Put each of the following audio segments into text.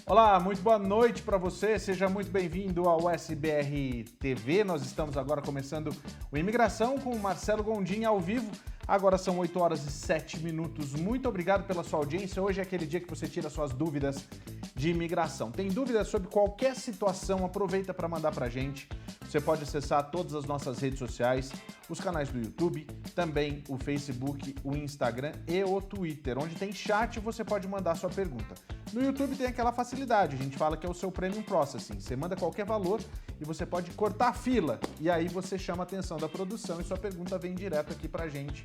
Olá, muito boa noite para você, seja muito bem-vindo ao SBR TV. Nós estamos agora começando o Imigração com o Marcelo Gondim ao vivo. Agora são 8 horas e 7 minutos. Muito obrigado pela sua audiência. Hoje é aquele dia que você tira suas dúvidas de imigração. Tem dúvidas sobre qualquer situação? Aproveita para mandar para a gente. Você pode acessar todas as nossas redes sociais, os canais do YouTube, também o Facebook, o Instagram e o Twitter, onde tem chat, você pode mandar sua pergunta. No YouTube tem aquela facilidade, a gente fala que é o seu Premium Processing. Você manda qualquer valor e você pode cortar a fila. E aí você chama a atenção da produção e sua pergunta vem direto aqui pra gente.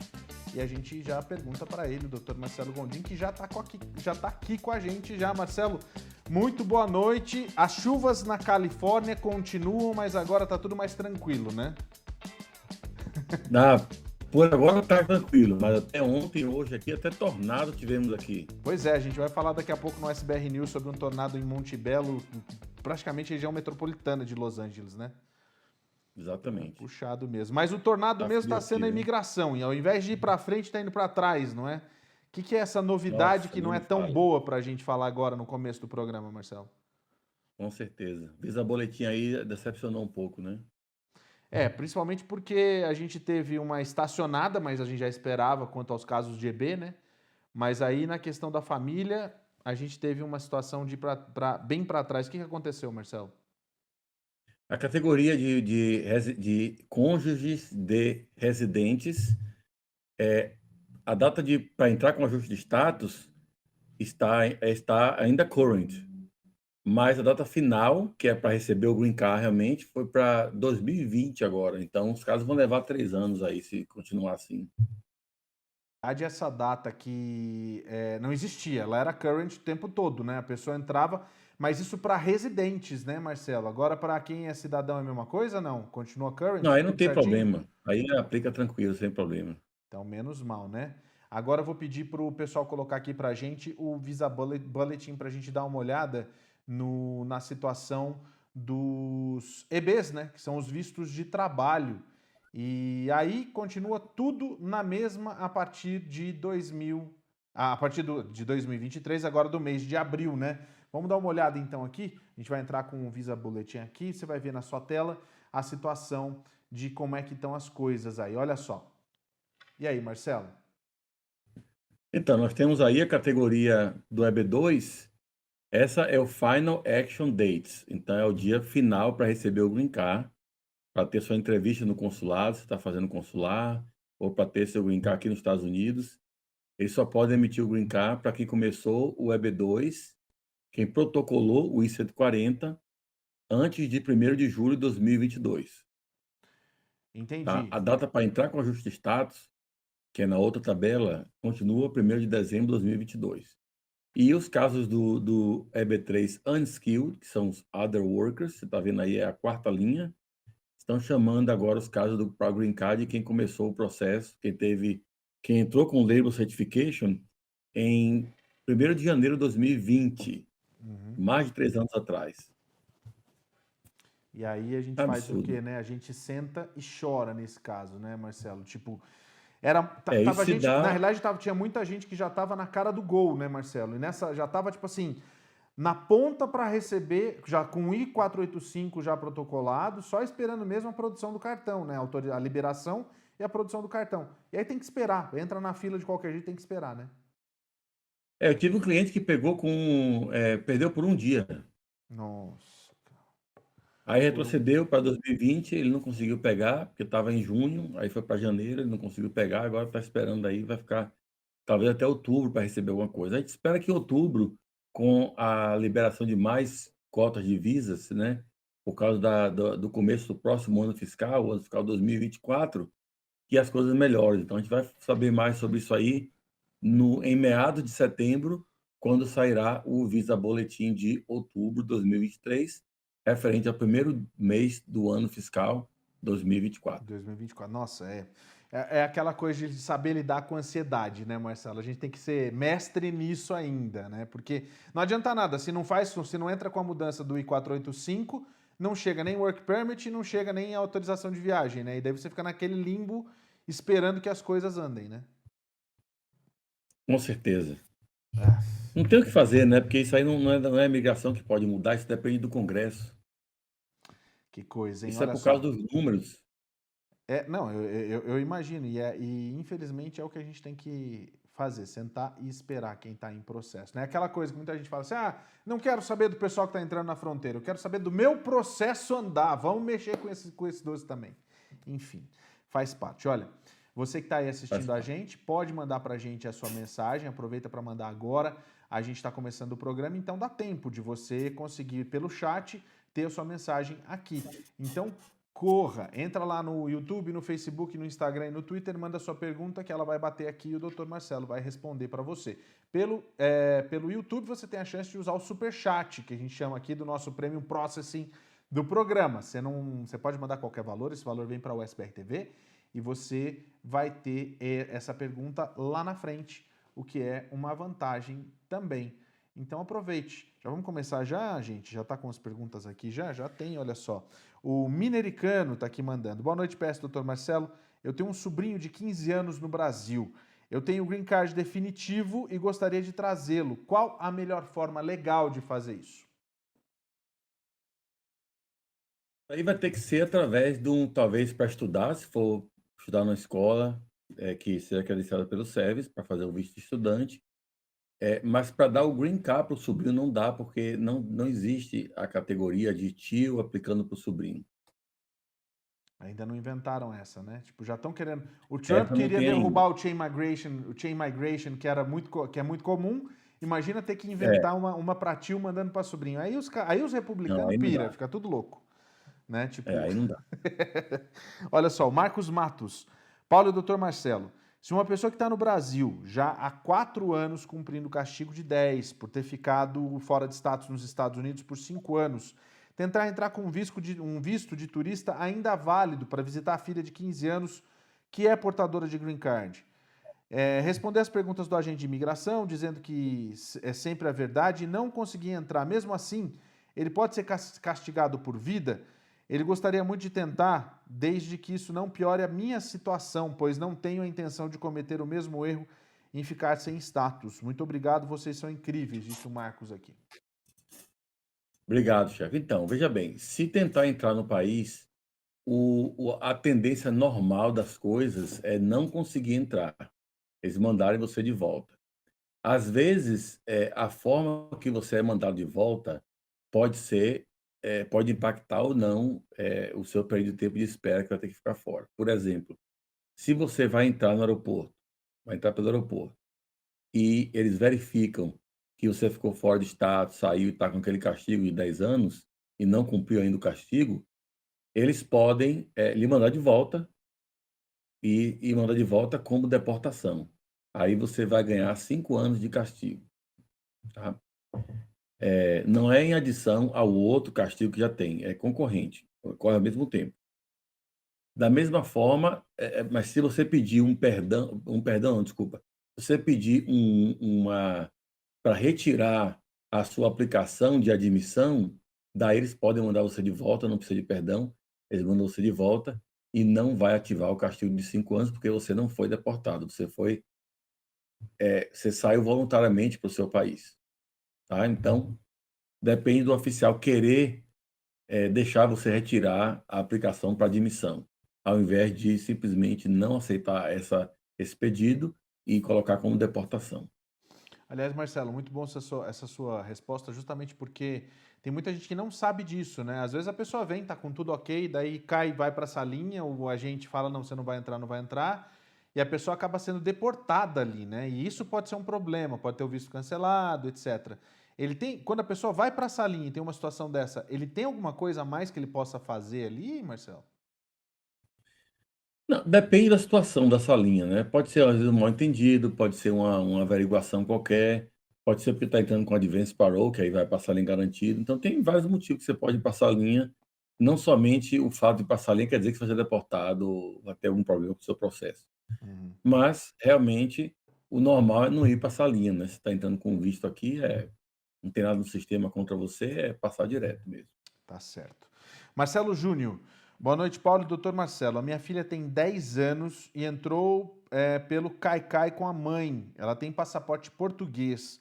E a gente já pergunta para ele, o Dr. Marcelo Gondim, que já tá aqui com a gente já. Marcelo, muito boa noite. As chuvas na Califórnia continuam, mas agora tá tudo mais tranquilo, né? Por agora tá tranquilo, mas até ontem e hoje aqui, até tornado tivemos aqui. Pois é, a gente vai falar daqui a pouco no SBR News sobre um tornado em Monte Belo, praticamente região metropolitana de Los Angeles, né? Exatamente. Puxado mesmo. Mas o tornado mesmo está sendo a imigração, e ao invés de ir para frente, está indo para trás, não é? O que é essa novidade que não é tão boa para a gente falar agora no começo do programa, Marcelo? Com certeza. Visa boletim aí decepcionou um pouco, né? Principalmente porque a gente teve uma estacionada, mas a gente já esperava quanto aos casos de EB, né? Mas aí na questão da família, a gente teve uma situação de bem para trás. O que aconteceu, Marcelo? A categoria de cônjuges de residentes, a data para entrar com ajuste de status está ainda current, mas a data final, que é para receber o Green Card realmente, foi para 2020 agora. Então, os casos vão levar 3 anos aí, se continuar assim. Essa data que não existia, ela era current o tempo todo, né? A pessoa entrava, mas isso para residentes, né, Marcelo? Agora, para quem é cidadão é a mesma coisa, não? Continua current? Não, aí não Tudo tem certinho? problema. Aí aplica tranquilo, sem problema. Então, menos mal, né? Agora eu vou pedir para o pessoal colocar aqui para a gente o Visa Bulletin para a gente dar uma olhada na situação dos EBs, né? Que são os vistos de trabalho. E aí continua tudo na mesma a partir de de 2023, agora do mês de abril, né? Vamos dar uma olhada então aqui. A gente vai entrar com o Visa Bulletin aqui. Você vai ver na sua tela a situação de como é que estão as coisas aí. Olha só. E aí, Marcelo? Então, nós temos aí a categoria do EB2. Essa é o Final Action Dates. Então, é o dia final para receber o Green Card, para ter sua entrevista no consulado, se está fazendo consular, ou para ter seu Green Card aqui nos Estados Unidos. Eles só podem emitir o Green Card para quem começou o EB2, quem protocolou o I-140 antes de 1º de julho de 2022. Entendi. Tá? A data para entrar com ajuste de status, que é na outra tabela, continua 1º de dezembro de 2022. E os casos do EB3 Unskilled, que são os Other Workers, você está vendo aí, é a 4ª linha, estão chamando agora os casos do Green Card de quem começou o processo, quem entrou com o Label Certification em 1º de janeiro de 2020, mais de 3 anos atrás. E aí a gente faz o quê, né? A gente senta e chora nesse caso, né, Marcelo? Tipo, tava gente, na realidade tinha muita gente que já tava na cara do gol, né, Marcelo? E nessa já tava tipo assim, na ponta para receber, já com o I-485 já protocolado, só esperando mesmo a produção do cartão, né? A liberação e a produção do cartão. E aí tem que esperar, entra na fila de qualquer jeito, tem que esperar, né? Eu tive um cliente que perdeu por um dia. Nossa. Aí retrocedeu para 2020, ele não conseguiu pegar, porque estava em junho, aí foi para janeiro, ele não conseguiu pegar, agora está esperando aí, vai ficar talvez até outubro para receber alguma coisa. A gente espera que em outubro, com a liberação de mais cotas de visas, né, por causa do começo do próximo ano fiscal 2024, que as coisas melhorem. Então a gente vai saber mais sobre isso aí em meados de setembro, quando sairá o Visa Boletim de outubro de 2023, referente ao primeiro mês do ano fiscal 2024. 2024. Nossa, é aquela coisa de saber lidar com ansiedade, né, Marcelo? A gente tem que ser mestre nisso ainda, né? Porque não adianta nada, se não entra com a mudança do I-485, não chega nem work permit, não chega nem autorização de viagem, né? E daí você fica naquele limbo esperando que as coisas andem, né? Com certeza. Não tem o que fazer, né? Porque isso aí não é imigração que pode mudar, isso depende do Congresso. Que coisa, hein? Isso é Olha por causa só. dos números. Não, eu imagino, e infelizmente é o que a gente tem que fazer, sentar e esperar quem está em processo. Né? Aquela coisa que muita gente fala assim, não quero saber do pessoal que está entrando na fronteira, eu quero saber do meu processo andar, vamos mexer com esse doce também. Enfim, faz parte. Olha, você que está aí Faz assistindo a parte. gente, pode mandar para a gente a sua mensagem, aproveita para mandar agora, a gente está começando o programa, então dá tempo de você conseguir pelo chat ter a sua mensagem aqui. Então, corra, entra lá no YouTube, no Facebook, no Instagram e no Twitter, manda sua pergunta que ela vai bater aqui e o Dr. Marcelo vai responder para você. Pelo YouTube você tem a chance de usar o Super Chat, que a gente chama aqui do nosso Premium Processing do programa. Você pode mandar qualquer valor, esse valor vem para o SBR TV e você vai ter essa pergunta lá na frente, o que é uma vantagem também. Então aproveite. Já vamos começar já, gente? Já está com as perguntas aqui já? Já tem, olha só. O Minericano está aqui mandando. Boa noite, PS, doutor Marcelo. Eu tenho um sobrinho de 15 anos no Brasil. Eu tenho o green card definitivo e gostaria de trazê-lo. Qual a melhor forma legal de fazer isso? Aí vai ter que ser através de talvez para estudar, se for estudar na escola, que seja credenciada pelo SEVES, para fazer o visto de estudante. Mas para dar o green card para o sobrinho não dá, porque não existe a categoria de tio aplicando para o sobrinho. Ainda não inventaram essa, né? Tipo, já estão querendo. O Trump Essa não queria tem ainda. derrubar o chain migration, que que é muito comum. Imagina ter que É, inventar uma para tio mandando para sobrinho. Aí os não, republicanos aí não pira, dá. fica tudo louco, né? Tipo, Aí não dá. olha só, o Marcos Matos. Paulo e o Dr. Marcelo. Se uma pessoa que está no Brasil já há 4 anos cumprindo castigo de 10 por ter ficado fora de status nos Estados Unidos por 5 anos, tentar entrar com um visto de turista ainda válido para visitar a filha de 15 anos que é portadora de green card. Responder as perguntas do agente de imigração, dizendo que é sempre a verdade e não conseguir entrar. Mesmo assim, ele pode ser castigado por vida. Ele gostaria muito de tentar, desde que isso não piore a minha situação, pois não tenho a intenção de cometer o mesmo erro em ficar sem status. Muito obrigado, vocês são incríveis, disse o Marcos aqui. Obrigado, chefe. Então, veja bem, se tentar entrar no país, a tendência normal das coisas é não conseguir entrar. Eles mandarem você de volta. Às vezes, a forma que você é mandado de volta pode ser, pode impactar ou não, o seu período de tempo de espera que vai ter que ficar fora. Por exemplo, se você vai entrar no aeroporto, vai entrar pelo aeroporto, e eles verificam que você ficou fora de estado, saiu e está com aquele castigo de 10 anos e não cumpriu ainda o castigo, eles podem, lhe mandar de volta e mandar de volta como deportação. Aí você vai ganhar 5 anos de castigo, tá? Não é em adição ao outro castigo que já tem, é concorrente, ocorre ao mesmo tempo. Da mesma forma, mas se você pedir um perdão, não, desculpa, se você pedir para retirar a sua aplicação de admissão, daí eles podem mandar você de volta, não precisa de perdão, eles mandam você de volta e não vai ativar o castigo de 5 anos, porque você não foi deportado, você saiu voluntariamente para o seu país, tá? Então, depende do oficial querer deixar você retirar a aplicação para admissão, ao invés de simplesmente não aceitar esse pedido e colocar como deportação. Aliás, Marcelo, muito bom essa sua resposta, justamente porque tem muita gente que não sabe disso, né? Às vezes a pessoa vem, tá com tudo ok, daí cai e vai para a salinha, o agente fala, não, você não vai entrar, não vai entrar, e a pessoa acaba sendo deportada ali, né? E isso pode ser um problema, pode ter o visto cancelado, etc. Quando a pessoa vai para a salinha e tem uma situação dessa, ele tem alguma coisa a mais que ele possa fazer ali, Marcelo? Não, depende da situação da salinha, né? Pode ser, às vezes, um mal-entendido, pode ser uma averiguação qualquer, pode ser porque está entrando com advance parole, que aí vai passar a linha garantido. Então, tem vários motivos que você pode passar a linha. Não somente o fato de passar a linha quer dizer que você vai ser deportado ou vai ter algum problema com o seu processo. Uhum. Mas, realmente, o normal é não ir passar a linha, né? Se está entrando com visto aqui, não tem nada no sistema contra você, é passar direto mesmo. Tá certo. Marcelo Júnior. Boa noite, Paulo e doutor Marcelo. A minha filha tem 10 anos e entrou pelo Caicai com a mãe. Ela tem passaporte português.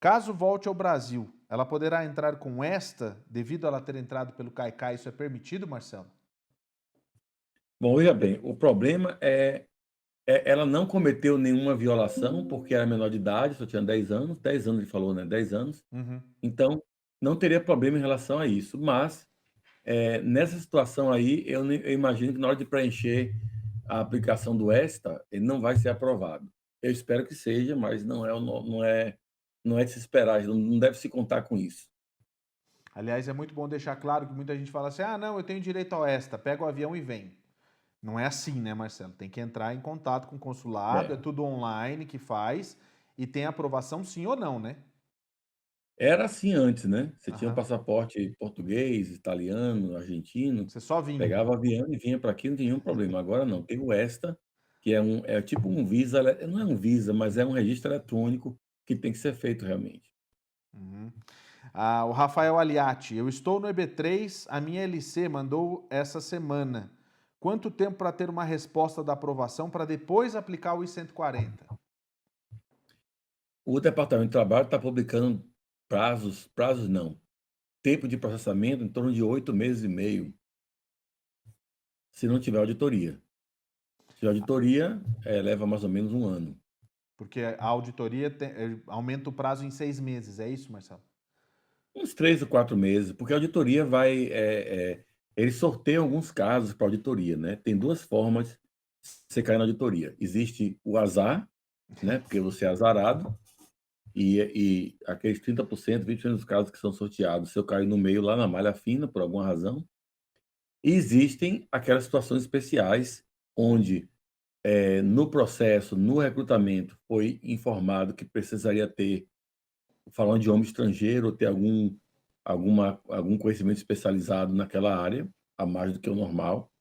Caso volte ao Brasil, ela poderá entrar com esta, devido a ela ter entrado pelo Caicai, isso é permitido, Marcelo? Bom, veja bem, o problema ela não cometeu nenhuma violação, porque era menor de idade, só tinha 10 anos ele falou, né? 10 anos. Uhum. Então, não teria problema em relação a isso. Mas, nessa situação aí, eu imagino que na hora de preencher a aplicação do ESTA, ele não vai ser aprovado. Eu espero que seja, mas não é de se esperar, não deve se contar com isso. Aliás, é muito bom deixar claro que muita gente fala assim: ah, não, eu tenho direito ao ESTA, pega o avião e vem. Não é assim, né, Marcelo? Tem que entrar em contato com o consulado, é É. tudo online que faz e tem aprovação sim ou não, né? Era assim antes, né? Você tinha um Aham. passaporte português, italiano, argentino, Você só vinha. pegava avião e vinha para aqui, não tinha nenhum problema. Agora não, tem o ESTA, que é tipo um Visa, não é um Visa, mas é um registro eletrônico que tem que ser feito realmente. Uhum. Ah, o Rafael Aliati, eu estou no EB3, a minha LC mandou essa semana. Quanto tempo para ter uma resposta da aprovação para depois aplicar o I-140? O Departamento de Trabalho está publicando prazos não, tempo de processamento em torno de 8 meses e meio, se não tiver auditoria. Se tiver auditoria, leva mais ou menos um ano. Porque a auditoria aumenta o prazo em 6 meses, é isso, Marcelo? Uns 3 ou 4 meses, porque a auditoria vai, eles sorteiam alguns casos para auditoria, né? Tem duas formas de você cair na auditoria. Existe o azar, né? Porque você é azarado, e aqueles 30%, 20% dos casos que são sorteados, se eu cair no meio lá na malha fina, por alguma razão. E existem aquelas situações especiais, onde no processo, no recrutamento, foi informado que precisaria falar um idioma estrangeiro, ou ter algum conhecimento especializado naquela área, a mais do que o normal,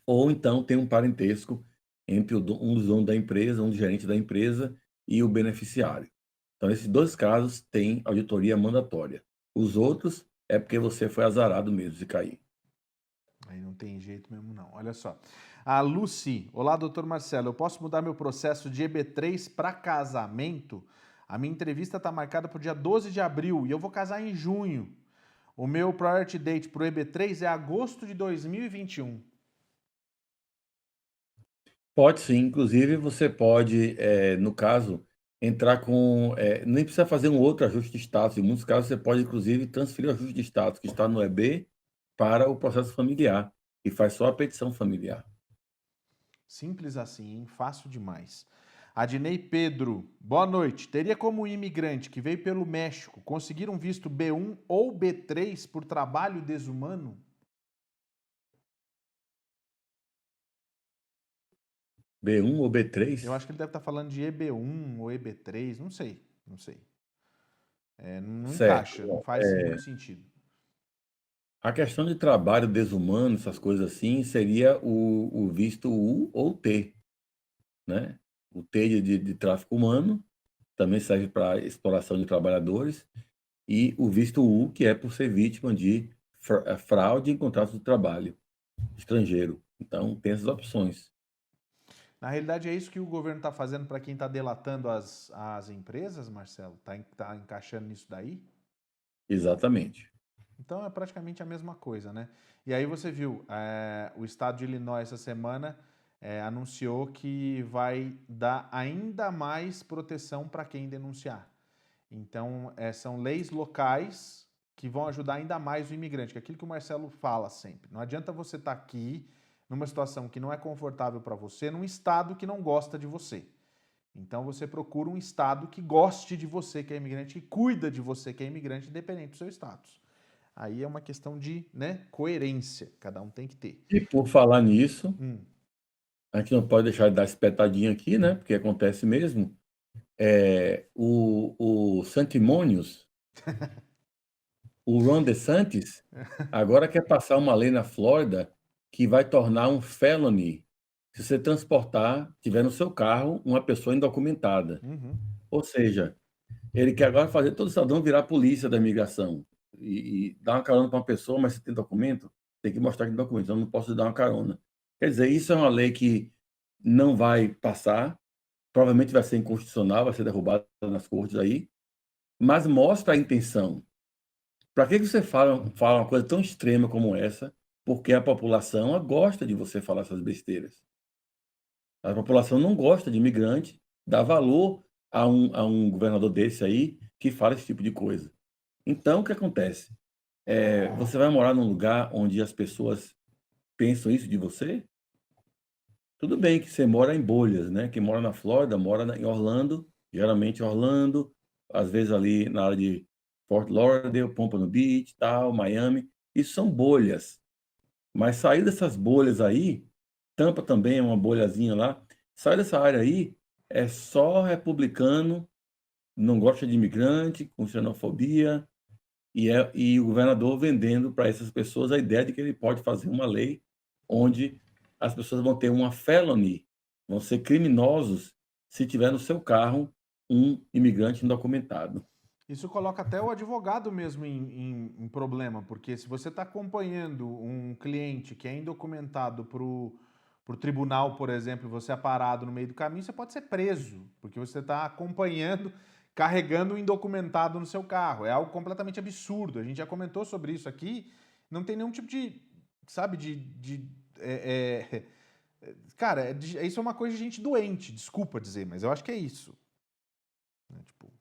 ou então tem um parentesco entre um dos donos da empresa, um dos gerentes da empresa e o beneficiário. Então, nesses dois casos, tem auditoria mandatória. Os outros é porque você foi azarado mesmo de cair. Aí não tem jeito mesmo não. Olha só. A Lucy, olá, doutor Marcelo, eu posso mudar meu processo de EB3 para casamento? A minha entrevista está marcada para o dia 12 de abril e eu vou casar em junho. O meu priority date para o EB3 é agosto de 2021. Pode sim, inclusive você pode, no caso, entrar com. Nem precisa fazer um outro ajuste de status. Em muitos casos, você pode, inclusive, transferir o ajuste de status que está no EB para o processo familiar e faz só a petição familiar. Simples assim, hein? Fácil demais. Adnei Pedro, boa noite. Teria como um imigrante que veio pelo México conseguir um visto B1 ou B3 por trabalho desumano? B1 ou Eu B3? acho que ele deve estar falando de EB1 ou EB3, não sei, não sei. Não Certo. encaixa, não faz muito sentido. A questão de trabalho desumano, essas coisas assim, seria o visto U ou T, né? O T de tráfico humano também serve para exploração de trabalhadores, e o visto U, que é por ser vítima de fraude em contrato de trabalho estrangeiro. Então, tem essas opções. Na realidade, é isso que o governo está fazendo para quem está delatando as empresas, Marcelo? Tá encaixando nisso daí? Exatamente. Então é praticamente a mesma coisa, né? E aí você viu, o estado de Illinois essa semana anunciou que vai dar ainda mais proteção para quem denunciar. Então são leis locais que vão ajudar ainda mais o imigrante, que é aquilo que o Marcelo fala sempre. Não adianta você estar aqui numa situação que não é confortável para você, num estado que não gosta de você. Então você procura um estado que goste de você, que é imigrante, e cuida de você, que é imigrante, independente do seu status. Aí é uma questão de, né, coerência, cada um tem que ter. E por falar nisso, Hum. a gente não pode deixar de dar espetadinha aqui, né? Porque acontece mesmo. O Santimonious, o Ron DeSantis, agora quer passar uma lei na Flórida que vai tornar um felony se você transportar, tiver no seu carro, uma pessoa indocumentada. Uhum. Ou seja, ele quer agora fazer todo cidadão virar polícia da imigração e dar uma carona para uma pessoa, mas você tem documento, tem que mostrar que tem documento, então eu não posso dar uma carona. Quer dizer, isso é uma lei que não vai passar, provavelmente vai ser inconstitucional, vai ser derrubada nas cortes aí, mas mostra a intenção. Para que você fala uma coisa tão extrema como essa? Porque a população gosta de você falar essas besteiras. A população não gosta de imigrante, dá valor a um governador desse aí que fala esse tipo de coisa. Então, o que acontece? Você vai morar num lugar onde as pessoas pensam isso de você? Tudo bem que você mora em bolhas, né? Quem mora na Flórida mora em Orlando, geralmente Orlando, às vezes ali na área de Fort Lauderdale, Pompano Beach, tal, Miami. Isso são bolhas. Mas sair dessas bolhas aí, Tampa também é uma bolhazinha lá, sair dessa área aí é só republicano, não gosta de imigrante, com xenofobia, e o governador vendendo para essas pessoas a ideia de que ele pode fazer uma lei onde as pessoas vão ter uma felony, vão ser criminosos se tiver no seu carro um imigrante indocumentado. Isso coloca até o advogado mesmo em problema, porque se você está acompanhando um cliente que é indocumentado para o tribunal, por exemplo, e você é parado no meio do caminho, você pode ser preso, porque você está acompanhando, carregando um indocumentado no seu carro. É algo completamente absurdo. A gente já comentou sobre isso aqui. Não tem nenhum tipo de, sabe, cara, isso é uma coisa de gente doente, desculpa dizer, mas eu acho que é isso. Né? Tipo,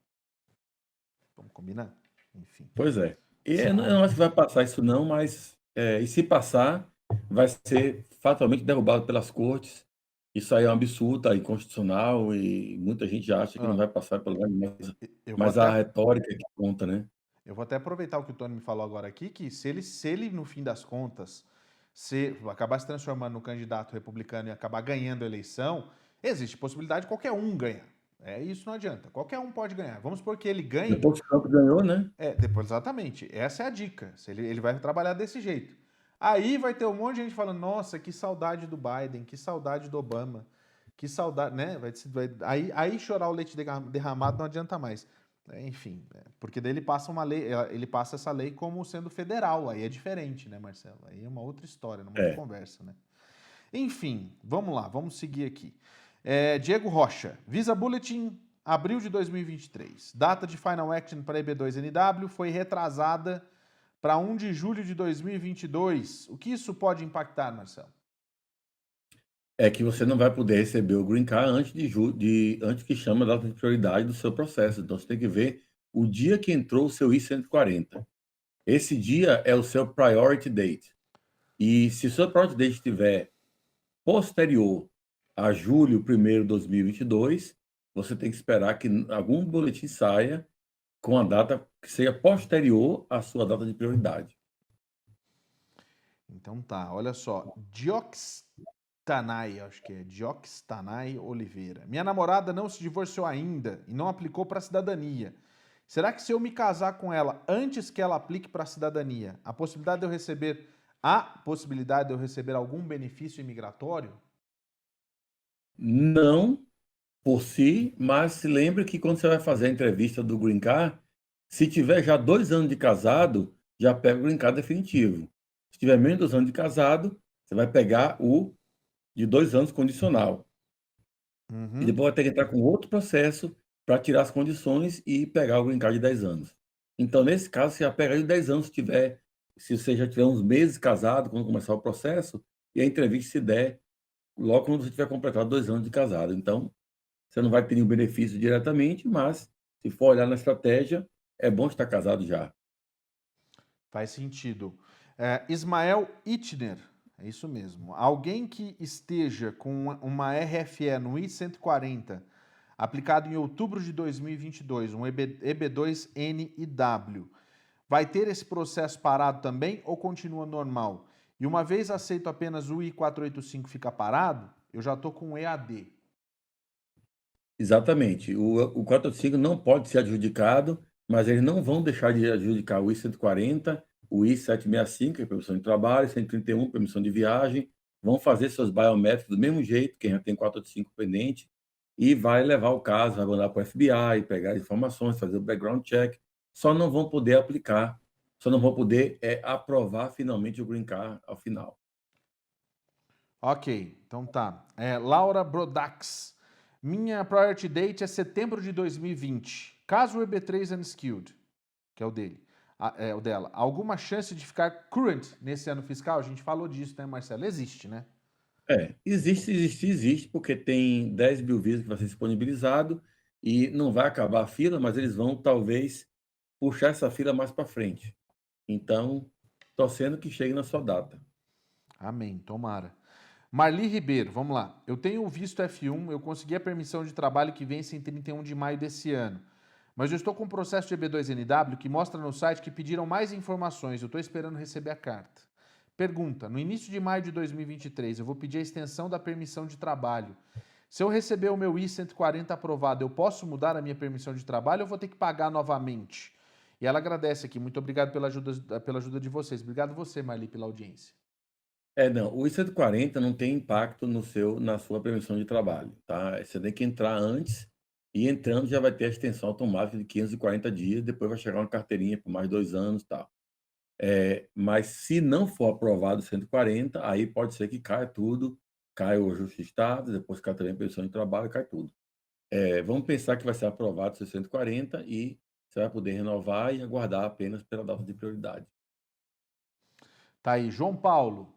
vamos combinar? Enfim. Pois é. E eu não acho que vai passar isso não, mas e se passar, vai ser fatalmente derrubado pelas cortes. Isso aí é um absurdo, tá inconstitucional e muita gente acha que não Ó, vai passar pelo menos, eu vou mas a até, retórica é que conta, né? eu vou até aproveitar o que o Tony me falou agora aqui, que se ele no fim das contas, se acabar se transformando no candidato republicano e acabar ganhando a eleição, existe possibilidade de qualquer um ganhar. É isso, não adianta. Qualquer um pode ganhar. Vamos supor que ele ganhe. Depois que o Trump ganhou, né? Depois, exatamente. Essa é a dica. Se ele vai trabalhar desse jeito. Aí vai ter um monte de gente falando: nossa, que saudade do Biden, que saudade do Obama, que saudade, né? Aí chorar o leite derramado não adianta mais. Enfim, porque daí ele passa uma lei, ele passa essa lei como sendo federal, aí é diferente, né, Marcelo? Aí é uma outra história, uma outra É. conversa, né? Enfim, vamos lá, vamos seguir aqui. Diego Rocha, Visa Bulletin, abril de 2023. Data de Final Action para EB2NW foi retrasada para 1 de julho de 2022. O que isso pode impactar, Marcelo? É que você não vai poder receber o Green Card antes que chama a data de prioridade do seu processo. Então você tem que ver o dia que entrou o seu I-140. Esse dia é o seu priority date. E se o seu priority date estiver posterior a julho 1º de 2022, você tem que esperar que algum boletim saia com a data que seja posterior à sua data de prioridade. Então tá, olha só. Dioxtanay, acho que é Dioxtanay Oliveira. Minha namorada não se divorciou ainda e não aplicou para a cidadania. Será que se eu me casar com ela antes que ela aplique para a cidadania, a possibilidade de eu receber algum benefício imigratório? Não por si, mas se lembre que quando você vai fazer a entrevista do Green Card, se tiver já 2 anos de casado, já pega o Green Card definitivo. Se tiver menos de 2 anos de casado, você vai pegar o de 2 anos condicional. E Uhum. depois vai ter que entrar com outro processo para tirar as condições e pegar o Green Card de 10 anos. Então, nesse caso, você já pega de 10 anos se você já tiver uns meses casado, quando começar o processo, e a entrevista se der logo quando você tiver completado 2 anos de casado. Então, você não vai ter nenhum benefício diretamente, mas se for olhar na estratégia, é bom estar casado já. Faz sentido. Ismael Itner, é isso mesmo. Alguém que esteja com uma RFE no I-140, aplicado em outubro de 2022, um EB2NIW, vai ter esse processo parado também ou continua normal? E uma vez aceito apenas o I-485 fica parado, eu já estou com EAD. Exatamente. O 485 não pode ser adjudicado, mas eles não vão deixar de adjudicar o I-140, o I-765, que é permissão de trabalho, 131, permissão de viagem, vão fazer seus biométricos do mesmo jeito, quem já tem 485 pendente, e vai levar o caso, vai mandar para o FBI, pegar informações, fazer o background check, só não vão poder aplicar, só não vão poder aprovar finalmente o Green Card ao final. Ok, então tá. Laura Brodax. Minha priority date é setembro de 2020. Caso o EB3 Unskilled, que é o dele, é o dela, alguma chance de ficar current nesse ano fiscal? A gente falou disso, né, Marcelo? Existe, né? Existe, porque tem 10 mil visas que vai ser disponibilizado e não vai acabar a fila, mas eles vão talvez puxar essa fila mais para frente. Então, torcendo que chegue na sua data. Amém, tomara. Marli Ribeiro, vamos lá. Eu tenho o visto F1, eu consegui a permissão de trabalho que vence em 31 de maio desse ano. Mas eu estou com um processo de EB2NW que mostra no site que pediram mais informações. Eu estou esperando receber a carta. Pergunta: no início de maio de 2023, eu vou pedir a extensão da permissão de trabalho. Se eu receber o meu I-140 aprovado, eu posso mudar a minha permissão de trabalho ou vou ter que pagar novamente? E ela agradece aqui. Muito obrigado pela ajuda de vocês. Obrigado você, Marli, pela audiência. Não, o I-140 não tem impacto na sua permissão de trabalho, tá? Você tem que entrar antes e entrando já vai ter a extensão automática de 540 dias, depois vai chegar uma carteirinha por mais 2 anos e tal. Mas se não for aprovado o 140, aí pode ser que caia tudo, cai o ajuste de estado, depois cai também a permissão de trabalho, cai tudo. Vamos pensar que vai ser aprovado o 140 e você vai poder renovar e aguardar apenas pela data de prioridade. Tá aí, João Paulo.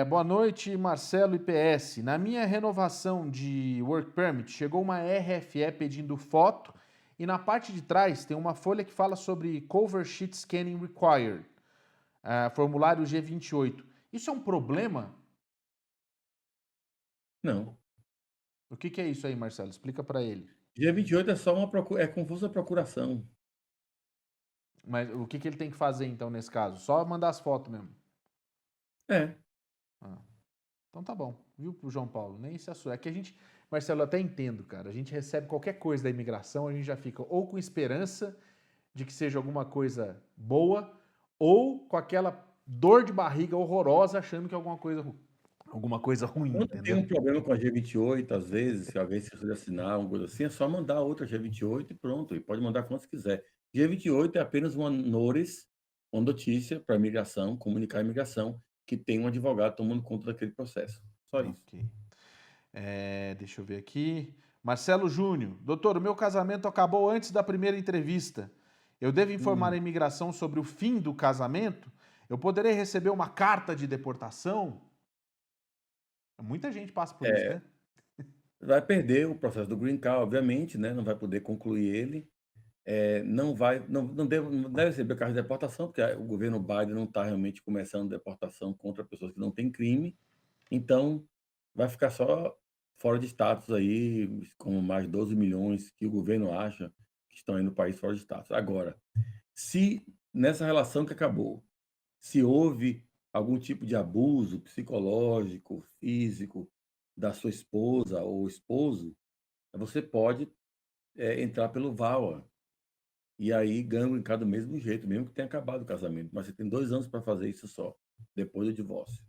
Boa noite, Marcelo e PS. Na minha renovação de Work Permit, chegou uma RFE pedindo foto e na parte de trás tem uma folha que fala sobre Cover Sheet Scanning Required, formulário G28. Isso é um problema? Não. O que é isso aí, Marcelo? Explica para ele. G28 é só é como se fosse a procuração. Mas o que ele tem que fazer então nesse caso? Só mandar as fotos mesmo. É. Ah, então tá bom, viu, pro João Paulo? Nem se assusta. É que a gente, Marcelo, eu até entendo, cara. A gente recebe qualquer coisa da imigração, a gente já fica ou com esperança de que seja alguma coisa boa, ou com aquela dor de barriga horrorosa achando que é alguma coisa ruim, Quando tem entendeu? um problema com a G28, às vezes, se alguém esqueceu de assinar, alguma coisa assim, é só mandar outra G28 e pronto. E pode mandar quantos quiser. G28 é apenas uma notice, uma notícia para a imigração, comunicar à imigração que tem um advogado tomando conta daquele processo. Só isso. Ok. Deixa eu ver aqui. Marcelo Júnior. Doutor, o meu casamento acabou antes da primeira entrevista. Eu devo informar a imigração sobre o fim do casamento? Eu poderei receber uma carta de deportação? Muita gente passa por isso, né? Vai perder o processo do Green Card, obviamente, né? Não vai poder concluir ele. Não deve receber carta de deportação, porque o governo Biden não está realmente começando deportação contra pessoas que não têm crime. Então, vai ficar só fora de status aí, com mais 12 milhões que o governo acha que estão aí no país fora de status. Agora, se nessa relação que acabou, se houve algum tipo de abuso psicológico, físico da sua esposa ou esposo, você pode entrar pelo VAWA. E aí ganha o green card do mesmo jeito, mesmo que tenha acabado o casamento. Mas você tem 2 anos para fazer isso só, depois do divórcio.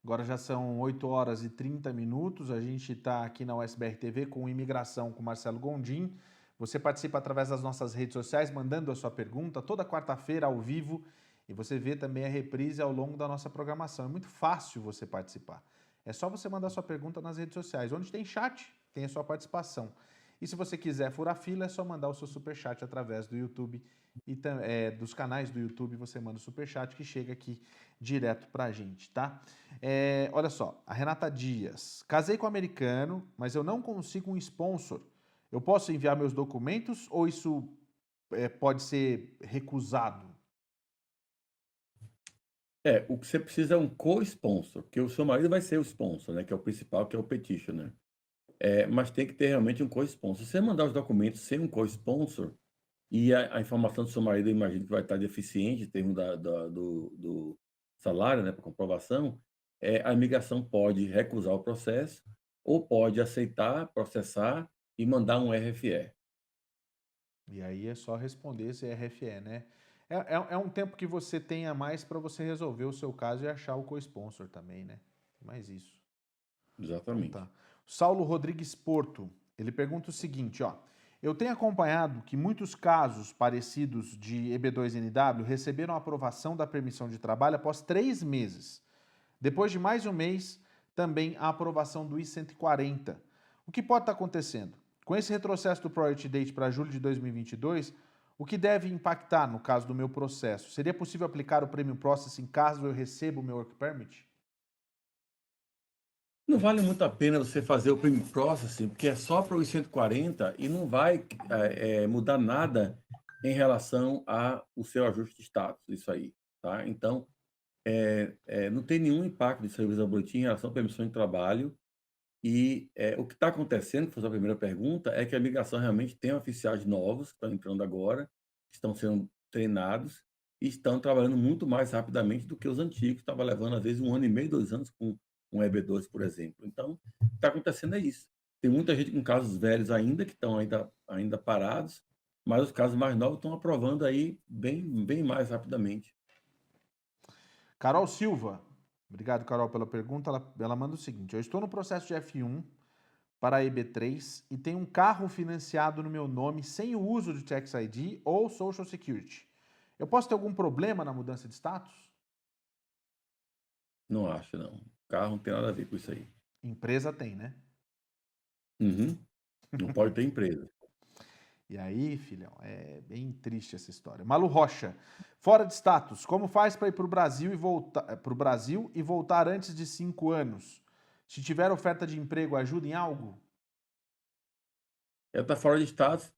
Agora já são 8 horas e 30 minutos. A gente está aqui na USBR TV com Imigração com Marcelo Gondim. Você participa através das nossas redes sociais, mandando a sua pergunta toda quarta-feira ao vivo. E você vê também a reprise ao longo da nossa programação. É muito fácil você participar. É só você mandar sua pergunta nas redes sociais. Onde tem chat, tem a sua participação. E se você quiser furar fila, é só mandar o seu superchat através do YouTube e dos canais do YouTube. Você manda o superchat que chega aqui direto pra gente, tá? Olha só, a Renata Dias. Casei com um americano, mas eu não consigo um sponsor. Eu posso enviar meus documentos ou isso pode ser recusado? O que você precisa é um co-sponsor, porque o seu marido vai ser o sponsor, né? Que é o principal, que é o petitioner. Mas tem que ter realmente um co-sponsor. Se você mandar os documentos sem um co-sponsor, e a informação do seu marido, eu imagino que vai estar deficiente em termos do salário, né, para comprovação, a imigração pode recusar o processo ou pode aceitar, processar e mandar um RFE. E aí é só responder esse RFE, né? É um tempo que você tem a mais para você resolver o seu caso e achar o co-sponsor também, né? Mais isso. Então Exatamente. tá. Saulo Rodrigues Porto, ele pergunta o seguinte, ó. Eu tenho acompanhado que muitos casos parecidos de EB2NW receberam a aprovação da permissão de trabalho após 3 meses. Depois de mais um mês, também a aprovação do I-140. O que pode estar acontecendo? Com esse retrocesso do Priority Date para julho de 2022, o que deve impactar no caso do meu processo? Seria possível aplicar o Premium Processing caso eu receba o meu Work Permit? Não vale muito a pena você fazer o Premium Processing, porque é só para os 140 e não vai mudar nada em relação ao seu ajuste de status, isso aí, tá? Então, não tem nenhum impacto de serviço ao boletim em relação à permissão de trabalho. E o que está acontecendo, que foi a sua primeira pergunta, é que a migração realmente tem oficiais novos que estão entrando agora, estão sendo treinados e estão trabalhando muito mais rapidamente do que os antigos, que estavam levando, às vezes, 1 ano e meio, 2 anos com um EB2, por exemplo. Então, o que está acontecendo é isso. Tem muita gente com casos velhos ainda, que estão ainda parados, mas os casos mais novos estão aprovando aí bem mais rapidamente. Carol Silva. Obrigado, Carol, pela pergunta. Ela manda o seguinte: eu estou no processo de F1 para a EB3 e tenho um carro financiado no meu nome sem o uso de Tax ID ou Social Security. Eu posso ter algum problema na mudança de status? Não acho, não. O carro não tem nada a ver com isso aí. Empresa tem, né? Uhum. Não pode ter empresa. E aí, filhão, é bem triste essa história. Malu Rocha, fora de status, como faz para ir para o Brasil e voltar antes de 5 anos? Se tiver oferta de emprego, ajuda em algo? Ela está fora de status,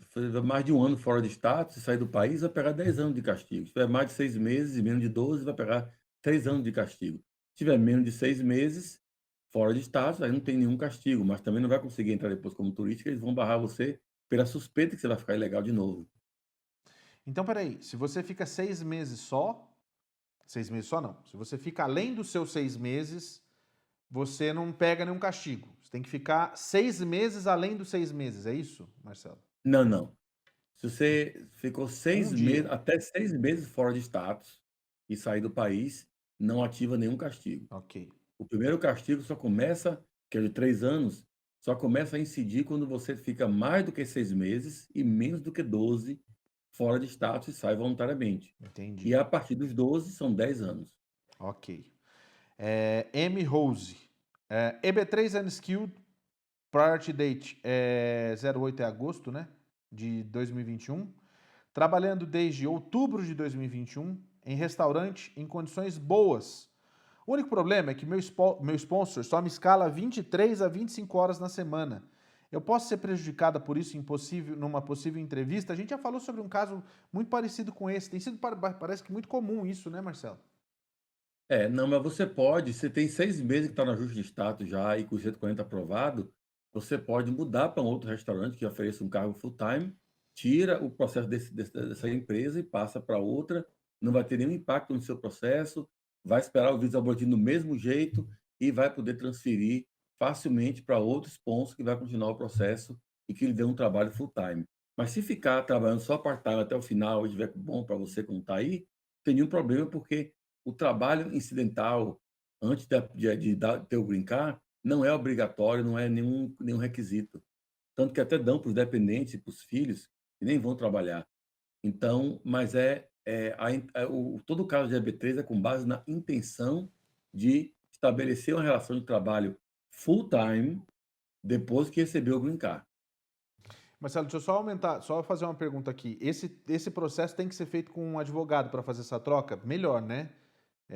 fazer mais de 1 ano fora de status, e sair do país, vai pegar 10 anos de castigo. Se tiver mais de 6 meses e menos de 12, vai pegar 3 anos de castigo. Se tiver menos de 6 meses fora de status, aí não tem nenhum castigo, mas também não vai conseguir entrar depois como turista, eles vão barrar você pela suspeita que você vai ficar ilegal de novo. Então, peraí, se você fica 6 meses só, 6 meses só não, se você fica além dos seus 6 meses, você não pega nenhum castigo. Você tem que ficar 6 meses além dos 6 meses, é isso, Marcelo? Não, não. Se você ficou Um 6 meses, dia. até 6 meses fora de status e sair do país, não ativa nenhum castigo. Ok. O primeiro castigo só começa, que é de 3 anos, só começa a incidir quando você fica mais do que 6 meses e menos do que 12 fora de status e sai voluntariamente. E Entendi. a partir dos 12 são 10 anos. Ok. M. Rose. EB3 Unskilled, Priority Date 08 de agosto, né? De 2021. Trabalhando desde outubro de 2021 em restaurante em condições boas. O único problema é que meu sponsor só me escala 23 a 25 horas na semana. Eu posso ser prejudicada por isso numa possível entrevista? A gente já falou sobre um caso muito parecido com esse. Tem sido, parece que muito comum isso, né, Marcelo? Não, mas você tem 6 meses que está no ajuste de status já e com o 140 aprovado, você pode mudar para um outro restaurante que ofereça um cargo full-time, tira o processo dessa empresa e passa para outra, não vai ter nenhum impacto no seu processo, vai esperar o Visa Boletim do mesmo jeito e vai poder transferir facilmente para outro sponsor que vai continuar o processo e que lhe dê um trabalho full-time. Mas se ficar trabalhando só part-time até o final e estiver bom para você como está aí, não tem nenhum problema, porque o trabalho incidental antes de ter o green card não é obrigatório, não é nenhum requisito. Tanto que até dão para os dependentes e para os filhos que nem vão trabalhar. Então, mas todo o caso de EB3 é com base na intenção de estabelecer uma relação de trabalho full-time depois que recebeu o green card. Marcelo, deixa eu só fazer uma pergunta aqui. Esse processo tem que ser feito com um advogado para fazer essa troca? Melhor, né?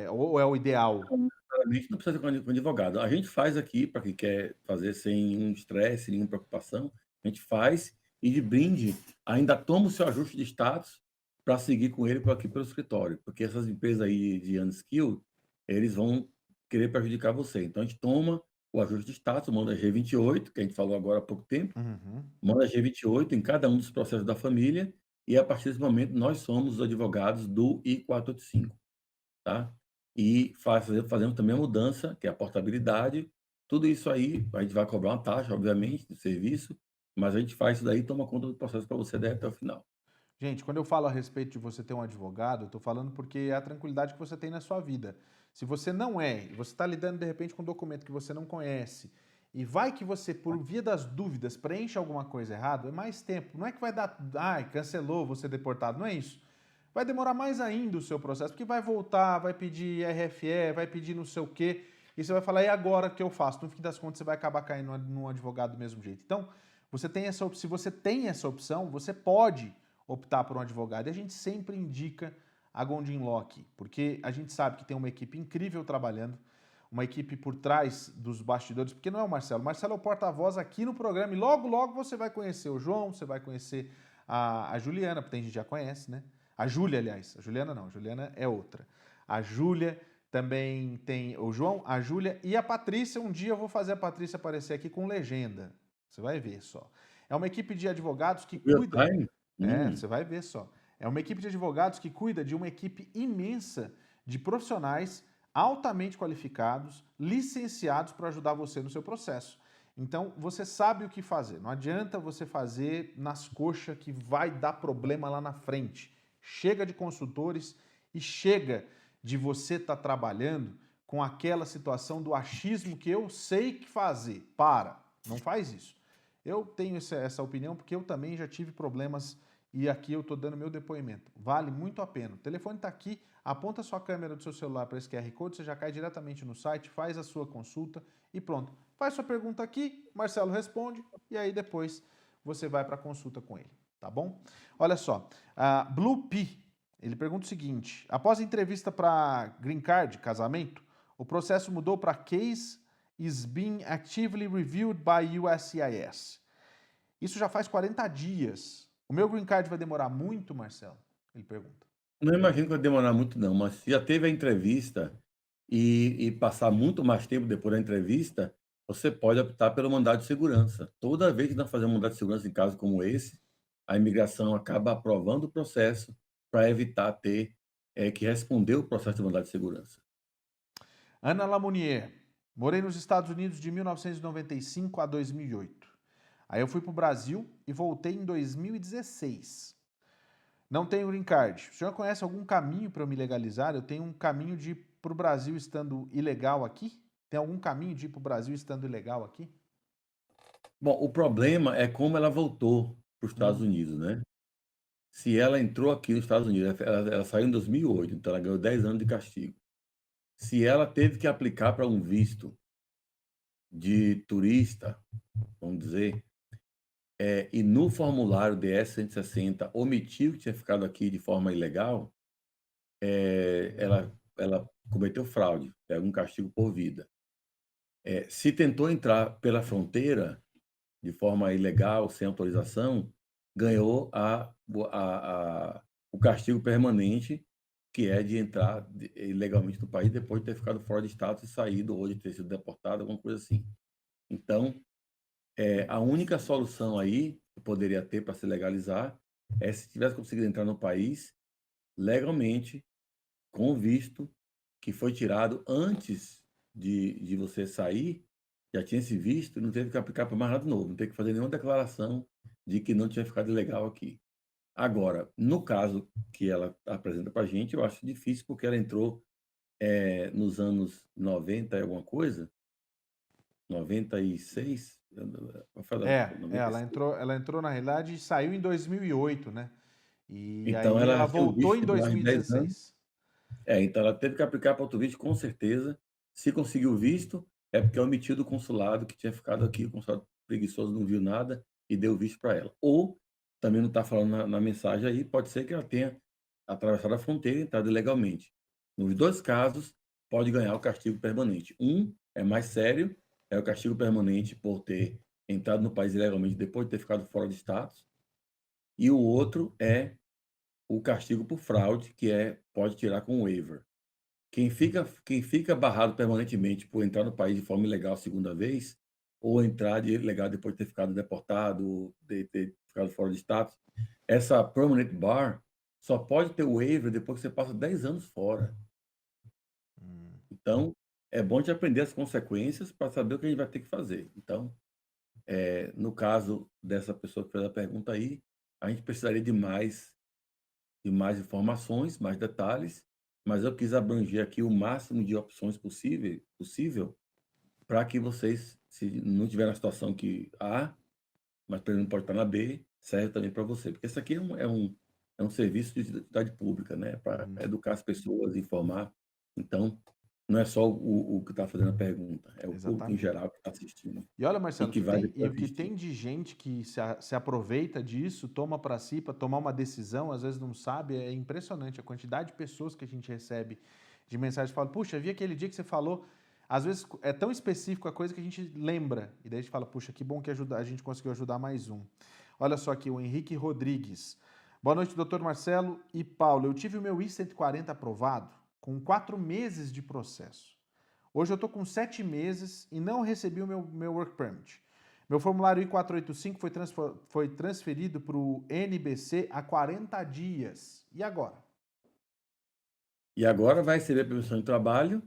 Ou é o ideal? Claramente não precisa ser com advogado. A gente faz aqui, para quem quer fazer sem nenhum estresse, nenhuma preocupação, a gente faz e de brinde ainda toma o seu ajuste de status para seguir com ele por aqui pelo escritório, porque essas empresas aí de unskilled, eles vão querer prejudicar você. Então a gente toma o ajuste de status, manda G28, que a gente falou agora há pouco tempo, Uhum. manda G28 em cada um dos processos da família e a partir desse momento nós somos os advogados do I-485, tá? E fazemos também a mudança, que é a portabilidade. Tudo isso aí, a gente vai cobrar uma taxa, obviamente, do serviço, mas a gente faz isso daí e toma conta do processo para você daí até o final. Gente, quando eu falo a respeito de você ter um advogado, eu estou falando porque é a tranquilidade que você tem na sua vida. Se você não é, e você está lidando de repente com um documento que você não conhece, e vai que você, por via das dúvidas, preenche alguma coisa errada, é mais tempo. Não é que vai dar, ai, cancelou, você deportado, não é isso. Vai demorar mais ainda o seu processo, porque vai voltar, vai pedir RFE, vai pedir não sei o quê. e você vai falar, e agora o que eu faço? No fim das contas, você vai acabar caindo num advogado do mesmo jeito. Então, se você tem essa opção, você pode optar por um advogado. E a gente sempre indica a Gondim Law, porque a gente sabe que tem uma equipe incrível trabalhando, uma equipe por trás dos bastidores, porque não é o Marcelo. O Marcelo é o porta-voz aqui no programa e logo, logo você vai conhecer o João, você vai conhecer a Juliana, porque tem gente que já conhece, né? A Júlia, aliás. A Juliana não, a Juliana é outra. A Júlia, também tem o João, a Júlia e a Patrícia. Um dia eu vou fazer a Patrícia aparecer aqui com legenda. Você vai ver só. É uma equipe de advogados que Real cuida. time? Você vai ver só. É uma equipe de advogados que cuida de uma equipe imensa de profissionais altamente qualificados, licenciados para ajudar você no seu processo. Então, você sabe o que fazer. Não adianta você fazer nas coxas que vai dar problema lá na frente. Chega de consultores e chega de você estar trabalhando com aquela situação do achismo que eu sei que fazer. Não faz isso. Eu tenho essa opinião porque eu também já tive problemas e aqui eu estou dando meu depoimento. Vale muito a pena. O telefone está aqui, aponta sua câmera do seu celular para esse QR Code, você já cai diretamente no site, faz a sua consulta e pronto. Faz sua pergunta aqui, Marcelo responde e aí depois você vai para a consulta com ele, tá bom? Olha só, a Blue P, ele pergunta o seguinte, após a entrevista para Green Card, casamento, o processo mudou para Case is being actively reviewed by USCIS. Isso já faz 40 dias. O meu green card vai demorar muito, Marcelo? Ele pergunta. Não imagino que vai demorar muito, não, mas se já teve a entrevista e passar muito mais tempo depois da entrevista, você pode optar pelo mandado de segurança. Toda vez que nós fazemos mandado de segurança em casos como esse, a imigração acaba aprovando o processo para evitar ter que responder o processo de mandado de segurança. Ana Lamounier. Morei nos Estados Unidos de 1995 a 2008. Aí eu fui para o Brasil e voltei em 2016. Não tenho green card. O senhor conhece algum caminho para eu me legalizar? Eu tenho um caminho de ir para o Brasil estando ilegal aqui? Tem algum caminho de ir para o Brasil estando ilegal aqui? Bom, o problema é como ela voltou para os Estados Unidos, né? Se ela entrou aqui nos Estados Unidos, ela saiu em 2008, então ela ganhou 10 anos de castigo. Se ela teve que aplicar para um visto de turista, vamos dizer, e no formulário DS-160 omitiu que tinha ficado aqui de forma ilegal, ela cometeu fraude, pega um castigo por vida. Se tentou entrar pela fronteira de forma ilegal, sem autorização, ganhou o castigo permanente, que é de entrar ilegalmente no país depois de ter ficado fora de status e saído, ou de ter sido deportado, alguma coisa assim. Então, a única solução aí que poderia ter para se legalizar é se tivesse conseguido entrar no país legalmente, com o visto que foi tirado antes de você sair, já tinha esse visto e não teve que aplicar para mais nada novo, não teve que fazer nenhuma declaração de que não tinha ficado ilegal aqui. Agora, no caso que ela apresenta para a gente, eu acho difícil porque ela entrou nos anos 90 e alguma coisa, 96, Ela entrou na realidade e saiu em 2008, né? E então aí ela ela tinha o voltou visto em de mais de 10 anos. 2016. Então ela teve que aplicar para outro visto, com certeza. Se conseguiu o visto, é porque omitiu do consulado que tinha ficado aqui, o consulado preguiçoso não viu nada e deu visto para ela. Ou, também não está falando na mensagem aí, pode ser que ela tenha atravessado a fronteira e entrado ilegalmente. Nos dois casos, pode ganhar o castigo permanente. Um é mais sério, é o castigo permanente por ter entrado no país ilegalmente depois de ter ficado fora de status. E o outro é o castigo por fraude, que pode tirar com waiver. Quem fica barrado permanentemente por entrar no país de forma ilegal a segunda vez, ou entrar de ilegal depois de ter ficado deportado, de ter ficado fora de status, essa permanent bar só pode ter waiver depois que você passa 10 anos fora. Então, é bom de aprender as consequências para saber o que a gente vai ter que fazer. Então, no caso dessa pessoa que fez a pergunta aí, a gente precisaria de mais informações, mais detalhes, mas eu quis abranger aqui o máximo de opções possível para que vocês, se não tiver na situação que A, mas pelo menos pode estar na B, serve também para você. Porque isso aqui é um serviço de utilidade pública, né? Para educar as pessoas, informar. Então, Não é só o que está fazendo a pergunta, é o público em Exatamente. geral que está assistindo E olha, e Marcelo, que que vai tem, e depois o que assistir. tem de gente que se aproveita disso, toma para si para tomar uma decisão, às vezes não sabe, é impressionante a quantidade de pessoas que a gente recebe de mensagem que fala, puxa, vi aquele dia que você falou, às vezes é tão específico a coisa que a gente lembra, e daí a gente fala, puxa, que bom que a gente conseguiu ajudar mais um. Olha só aqui, o Henrique Rodrigues. Boa noite, doutor Marcelo e Paulo. Eu tive o meu I-140 aprovado com 4 meses de processo. Hoje eu estou com 7 meses e não recebi o meu Work Permit. Meu formulário I-485 foi transferido para o NBC há 40 dias. E agora? E agora vai receber a permissão de trabalho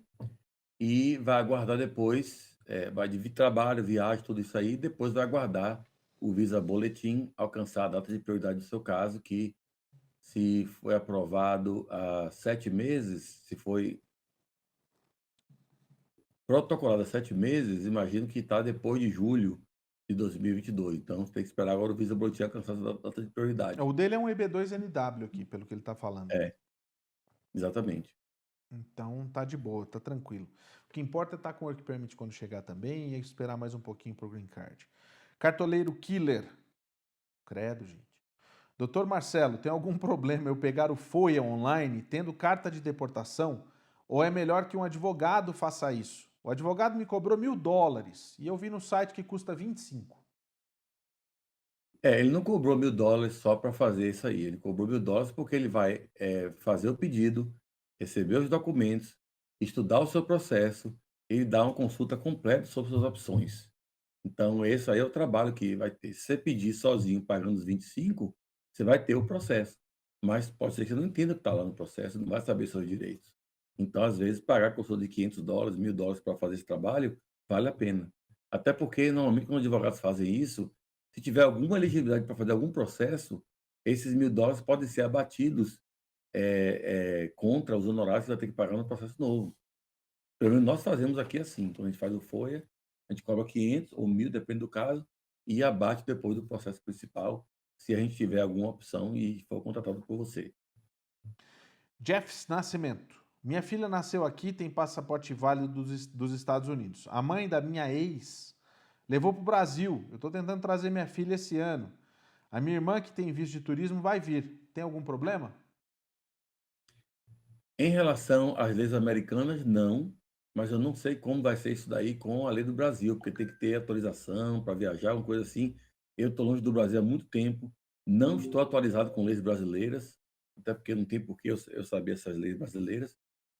e vai aguardar depois, vai dividir trabalho, viagem, tudo isso aí, depois vai aguardar o Visa Boletim alcançar a data de prioridade do seu caso, que se foi aprovado há 7 meses, se foi protocolado há 7 meses, imagino que está depois de julho de 2022. Então, você tem que esperar agora o Visa Boletim alcançar a data de prioridade. O dele é um EB2NW aqui, pelo que ele está falando. É, exatamente. Então tá de boa, tá tranquilo. O que importa é estar com o Work Permit quando chegar também e esperar mais um pouquinho pro Green Card. Cartoleiro Killer. Credo, gente. Doutor Marcelo, tem algum problema eu pegar o FOIA online tendo carta de deportação? Ou é melhor que um advogado faça isso? O advogado me cobrou US$ 1.000 e eu vi no site que custa 25. Ele não cobrou US$ 1.000 só para fazer isso aí. Ele cobrou US$ 1.000 porque ele vai fazer o pedido, receber os documentos, estudar o seu processo e dar uma consulta completa sobre suas opções. Então, esse aí é o trabalho que vai ter. Se você pedir sozinho, pagando os 25, você vai ter o processo. Mas pode ser que você não entenda o que está lá no processo, não vai saber seus direitos. Então, às vezes, pagar consulta de US$ 500, US$ 1.000 para fazer esse trabalho, vale a pena. Até porque, normalmente, quando advogados fazem isso, se tiver alguma elegibilidade para fazer algum processo, esses US$ 1.000 podem ser abatidos contra os honorários que você vai ter que pagar no processo novo. Pelo menos nós fazemos aqui assim, quando a gente faz o FOIA, a gente cobra 500 ou 1.000, depende do caso, e abate depois do processo principal, se a gente tiver alguma opção e for contratado por você. Jeffs Nascimento. Minha filha nasceu aqui e tem passaporte válido dos Estados Unidos. A mãe da minha ex levou para o Brasil. Eu estou tentando trazer minha filha esse ano. A minha irmã, que tem visto de turismo, vai vir. Tem algum problema? Em relação às leis americanas, não, mas eu não sei como vai ser isso daí com a lei do Brasil, porque tem que ter autorização para viajar, uma coisa assim. Eu estou longe do Brasil há muito tempo, não estou atualizado com leis brasileiras, até porque não tem por que eu saber essas leis brasileiras,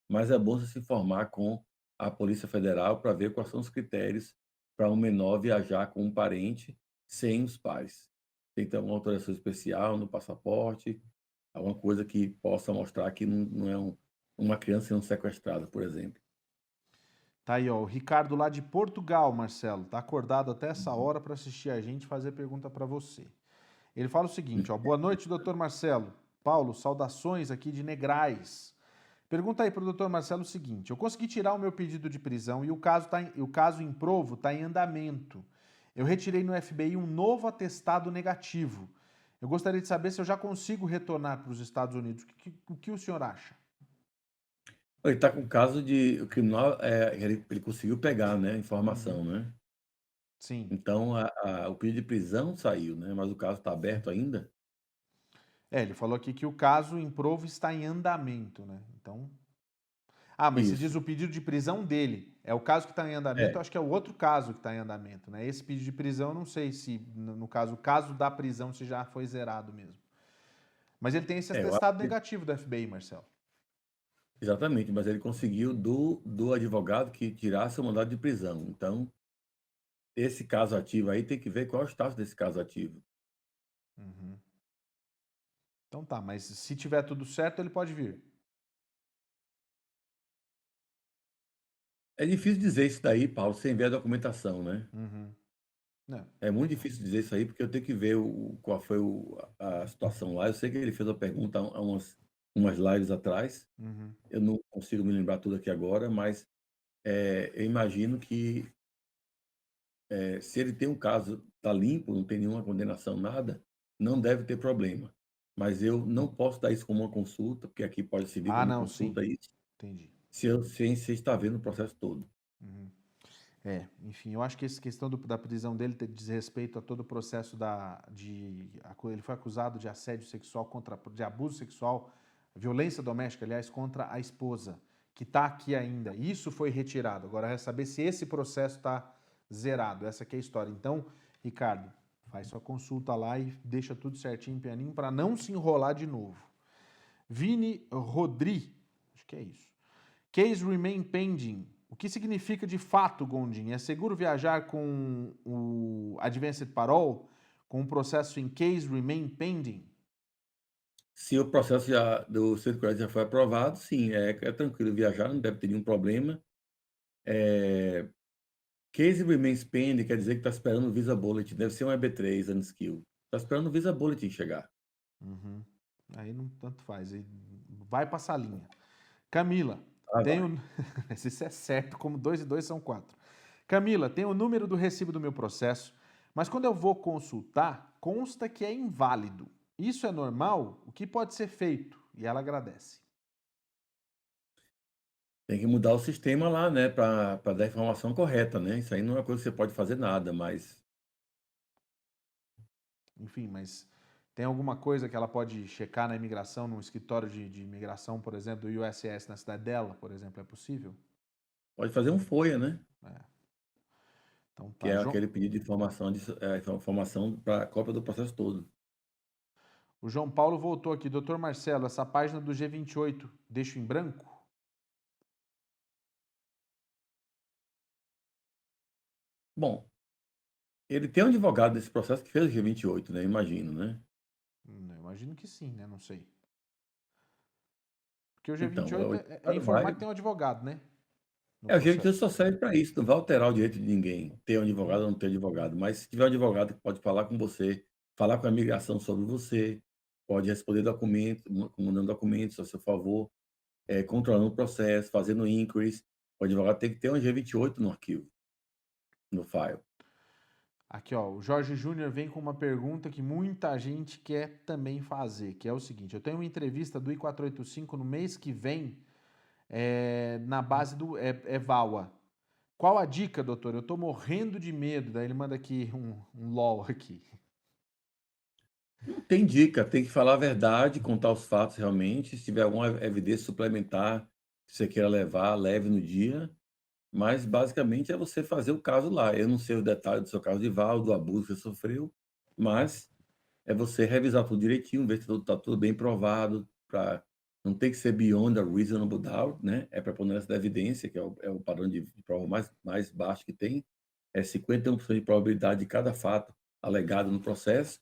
mas é bom você se informar com a Polícia Federal para ver quais são os critérios para um menor viajar com um parente sem os pais. Tem que ter alguma autorização especial no passaporte, alguma coisa que possa mostrar que não é uma criança sendo sequestrada, por exemplo. Tá aí, ó. O Ricardo lá de Portugal, Marcelo. Tá acordado até essa hora para assistir a gente e fazer pergunta para você. Ele fala o seguinte, ó. Boa noite, doutor Marcelo. Paulo, saudações aqui de Negrais. Pergunta aí para o doutor Marcelo o seguinte: eu consegui tirar o meu pedido de prisão e o caso em provo está em andamento. Eu retirei no FBI um novo atestado negativo. Eu gostaria de saber se eu já consigo retornar para os Estados Unidos. O que o senhor acha? Ele está com o caso de o criminal, ele conseguiu pegar, né, Uhum. informação, né? Sim. Então o pedido de prisão saiu, né? Mas o caso está aberto ainda. É, ele falou aqui que o caso em provo está em andamento, né? Então. Ah, mas se diz Isso. o pedido de prisão dele. É o caso que está em andamento, É, eu acho que é o outro caso que está em andamento, né? Esse pedido de prisão, eu não sei se, no caso, o caso da prisão, se já foi zerado mesmo. Mas ele tem esse eu acho atestado que negativo do FBI, Marcelo. exatamente, mas ele conseguiu do advogado que tirasse o mandado de prisão. Então, esse caso ativo aí tem que ver qual é o status desse caso ativo. Uhum. Então tá, mas se tiver tudo certo, ele pode vir. É difícil dizer isso daí, Paulo, sem ver a documentação, né? Uhum. Não. É muito difícil dizer isso aí, porque eu tenho que ver qual foi a situação lá. Eu sei que ele fez a pergunta há umas lives atrás. Uhum. Eu não consigo me lembrar tudo aqui agora, mas eu imagino que se ele tem um caso, está limpo, não tem nenhuma condenação, nada, não deve ter problema. Mas eu não posso dar isso como uma consulta, porque aqui pode servir Ah, como não, sim. consulta isso. Entendi. sem você estar vendo o processo todo. Uhum. Enfim, eu acho que essa questão da prisão dele diz respeito a todo o processo ele foi acusado de assédio sexual de abuso sexual, violência doméstica, aliás, contra a esposa, que está aqui ainda. Isso foi retirado. Agora é saber se esse processo está zerado. Essa que é a história. Então, Ricardo, faz sua consulta lá e deixa tudo certinho, pianinho, para não se enrolar de novo. Vini Rodri, acho que é isso. Case remain pending. O que significa de fato, Gondim? É seguro viajar com o Advanced Parole, com o processo em case remain pending? Se o processo do State Credit já foi aprovado, sim, é tranquilo viajar, não deve ter nenhum problema. Case remains pending quer dizer que está esperando o Visa Bulletin, deve ser um EB3, unskill. Está esperando o Visa Bulletin chegar. Uhum. Aí não tanto faz. Aí vai passar a linha. Camila, Vai. Isso é certo, como 2 e 2 são 4. Camila, tem o número do recibo do meu processo, mas quando eu vou consultar, consta que é inválido. Isso é normal? O que pode ser feito? E ela agradece. Tem que mudar o sistema lá, né, para dar a informação correta, né? Isso aí não é uma coisa que você pode fazer nada, mas Enfim, mas tem alguma coisa que ela pode checar na imigração, num escritório de imigração, por exemplo, do USS na cidade dela, por exemplo, é possível? pode fazer um FOIA, né? É. Então Que tá, é João. aquele pedido de informação para a cópia do processo todo. O João Paulo voltou aqui. Doutor Marcelo, essa página do G28, deixo em branco? Bom, ele tem um advogado desse processo que fez o G28, né? Imagino, né? Eu imagino que sim, né? Não sei. Porque o Então, G28 o é advogado informar vai. que tem um advogado, né? No O G28 processo. só serve para isso, não vai alterar o direito de ninguém, ter um advogado Uhum. ou não ter advogado. Mas se tiver um advogado que pode falar com você, falar com a imigração sobre você, pode responder documentos, mandando documentos a seu favor, controlando o processo, fazendo inquiries. O advogado tem que ter um G28 no arquivo, no file. Aqui, ó, o Jorge Júnior vem com uma pergunta que muita gente quer também fazer, que é o seguinte: eu tenho uma entrevista do I-485 no mês que vem, na base do VAWA. Qual a dica, doutor? Eu tô morrendo de medo. Daí ele manda aqui um LOL aqui. Não tem dica, tem que falar a verdade, contar os fatos realmente. Se tiver alguma evidência suplementar que você queira levar, leve no dia. Mas basicamente é você fazer o caso lá. Eu não sei os detalhes do seu caso de Val, do abuso que você sofreu, mas é você revisar tudo direitinho, ver se tudo está tudo bem provado, para não ter que ser beyond a reasonable doubt, né? É preponderância da evidência, que é o padrão de prova mais baixo que tem. É 51% de probabilidade de cada fato alegado no processo.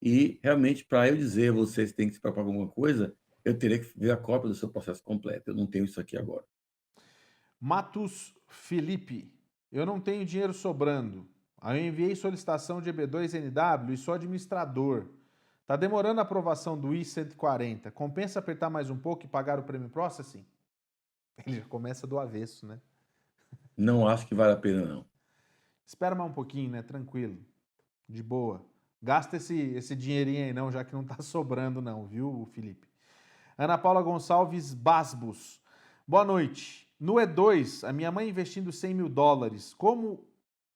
E realmente, para eu dizer a você se tem que se preocupar com alguma coisa, eu teria que ver a cópia do seu processo completo. Eu não tenho isso aqui agora. Matus Felipe, eu não tenho dinheiro sobrando. Aí eu enviei solicitação de EB2NW e sou administrador. Tá demorando a aprovação do I-140. Compensa apertar mais um pouco e pagar o prêmio processing? Ele já começa do avesso, né? Não acho que vale a pena, não. Espera mais um pouquinho, né? Tranquilo. De boa. Gasta esse dinheirinho aí não, já que não tá sobrando não, viu, Felipe? Ana Paula Gonçalves Basbos. Boa noite. No E2, a minha mãe investindo US$ 100.000. Como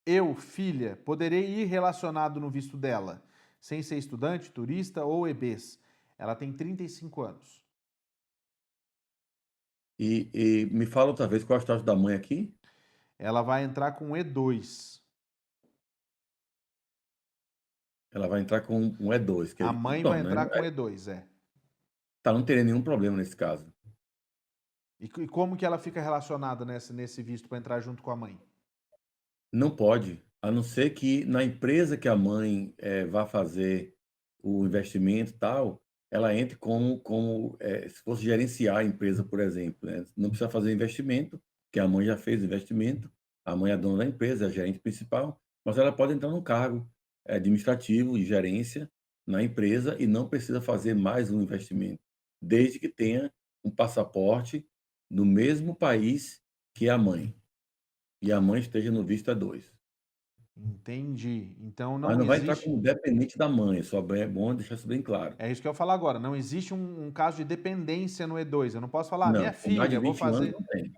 eu, filha, poderei ir relacionado no visto dela? Sem ser estudante, turista ou EBs? Ela tem 35 anos. E me fala outra vez qual é o status da mãe aqui? Ela vai entrar com E2. Ela vai entrar com um E2. A mãe vai Bom, né? entrar com E2, Tá, não teria nenhum problema nesse caso. E como que ela fica relacionada nesse visto para entrar junto com a mãe? Não pode, a não ser que na empresa que a mãe vá fazer o investimento e tal, ela entre se fosse gerenciar a empresa, por exemplo, né? Não precisa fazer investimento, que a mãe já fez o investimento, a mãe é a dona da empresa, é a gerente principal, mas ela pode entrar num cargo administrativo de gerência na empresa e não precisa fazer mais um investimento, desde que tenha um passaporte no mesmo país que a mãe e a mãe esteja no visto E2. Entendi. Então Mas não não vai entrar existe. como dependente da mãe, só é bom deixar isso bem claro. É isso que eu ia falar agora. Não existe um caso de dependência no E2. Eu não posso falar, Não, minha com mais de filha, vou 21 anos fazer. não tem.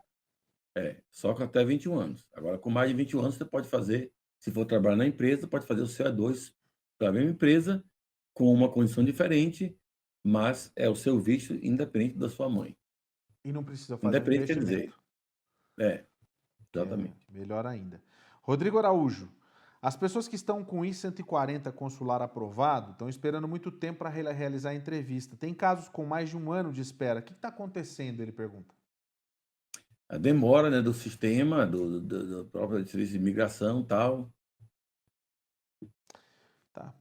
Só com até 21 anos. Agora, com mais de 21 anos, você pode fazer, se for trabalhar na empresa, pode fazer o CO2 para a mesma empresa, com uma condição diferente, mas é o seu visto independente da sua mãe. E não precisa fazer um Independente quer dizer, investimento. é, É, exatamente. melhor ainda. Rodrigo Araújo. As pessoas que estão com I-140 consular aprovado estão esperando muito tempo para realizar a entrevista. Tem casos com mais de um ano de espera. O que está acontecendo? Ele pergunta. A demora, né, do sistema, do próprio serviço de imigração e tal. Tá.